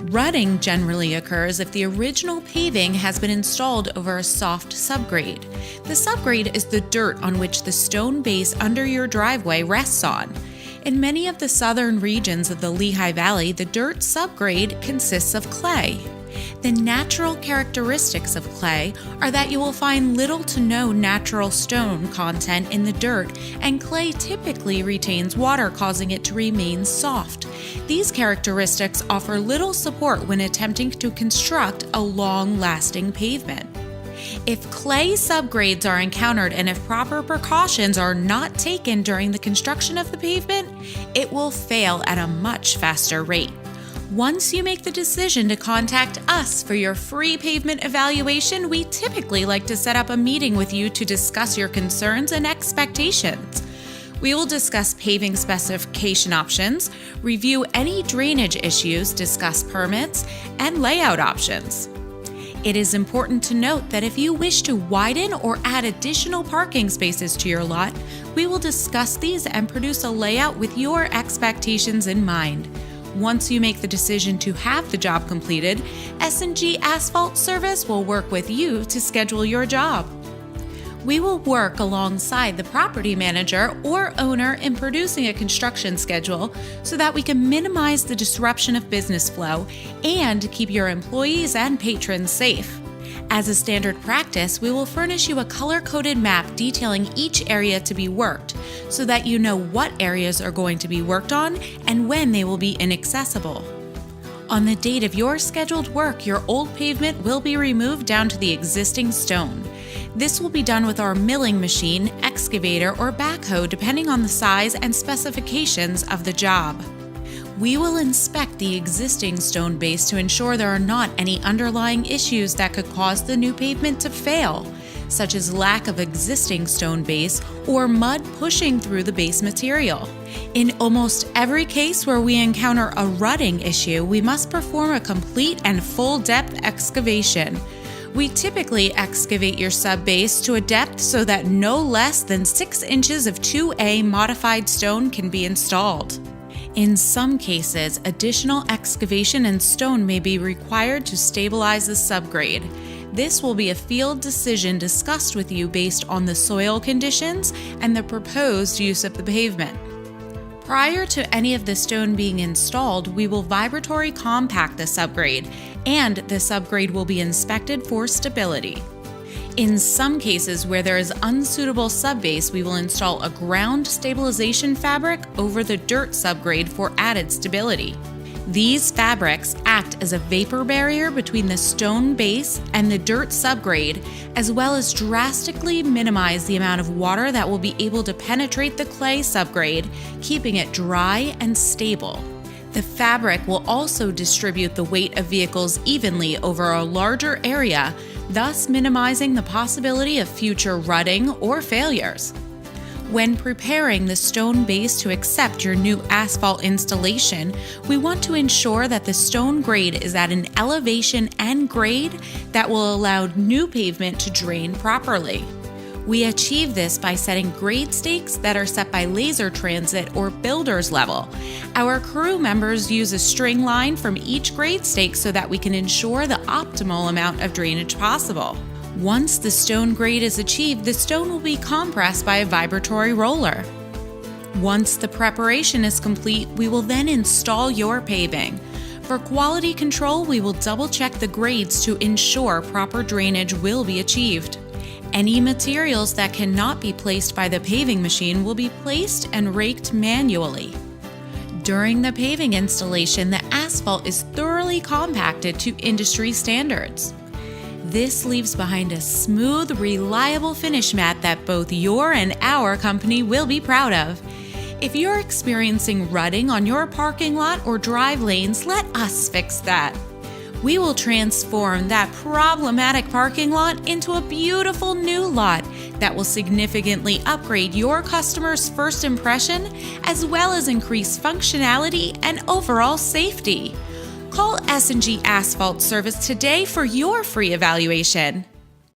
Rutting generally occurs if the original paving has been installed over a soft subgrade. The subgrade is the dirt on which the stone base under your driveway rests on. In many of the southern regions of the Lehigh Valley, the dirt subgrade consists of clay. The natural characteristics of clay are that you will find little to no natural stone content in the dirt, and clay typically retains water, causing it to remain soft. These characteristics offer little support when attempting to construct a long-lasting pavement. If clay subgrades are encountered and if proper precautions are not taken during the construction of the pavement, it will fail at a much faster rate. Once you make the decision to contact us for your free pavement evaluation, we typically like to set up a meeting with you to discuss your concerns and expectations. We will discuss paving specification options, review any drainage issues, discuss permits, and layout options. It is important to note that if you wish to widen or add additional parking spaces to your lot, we will discuss these and produce a layout with your expectations in mind. Once you make the decision to have the job completed, S&G Asphalt Service will work with you to schedule your job. We will work alongside the property manager or owner in producing a construction schedule so that we can minimize the disruption of business flow and keep your employees and patrons safe. As a standard practice, we will furnish you a color-coded map detailing each area to be worked so that you know what areas are going to be worked on and when they will be inaccessible. On the date of your scheduled work, your old pavement will be removed down to the existing stone. This will be done with our milling machine, excavator, or backhoe depending on the size and specifications of the job. We will inspect the existing stone base to ensure there are not any underlying issues that could cause the new pavement to fail, such as lack of existing stone base or mud pushing through the base material. In almost every case where we encounter a rutting issue, we must perform a complete and full-depth excavation. We typically excavate your sub-base to a depth so that no less than 6 inches of 2A modified stone can be installed. In some cases, additional excavation and stone may be required to stabilize the subgrade. This will be a field decision discussed with you based on the soil conditions and the proposed use of the pavement. Prior to any of the stone being installed, we will vibratory compact the subgrade, and the subgrade will be inspected for stability. In some cases where there is unsuitable subbase, we will install a ground stabilization fabric over the dirt subgrade for added stability. These fabrics act as a vapor barrier between the stone base and the dirt subgrade, as well as drastically minimize the amount of water that will be able to penetrate the clay subgrade, keeping it dry and stable. The fabric will also distribute the weight of vehicles evenly over a larger area, thus minimizing the possibility of future rutting or failures. When preparing the stone base to accept your new asphalt installation, we want to ensure that the stone grade is at an elevation and grade that will allow new pavement to drain properly. We achieve this by setting grade stakes that are set by laser transit or builder's level. Our crew members use a string line from each grade stake so that we can ensure the optimal amount of drainage possible. Once the stone grade is achieved, the stone will be compressed by a vibratory roller. Once the preparation is complete, we will then install your paving. For quality control, we will double-check the grades to ensure proper drainage will be achieved. Any materials that cannot be placed by the paving machine will be placed and raked manually. During the paving installation, the asphalt is thoroughly compacted to industry standards. This leaves behind a smooth, reliable finish mat that both your and our company will be proud of. If you're experiencing rutting on your parking lot or drive lanes, let us fix that. We will transform that problematic parking lot into a beautiful new lot that will significantly upgrade your customer's first impression, as well as increase functionality and overall safety. Call S&G Asphalt Service today for your free evaluation.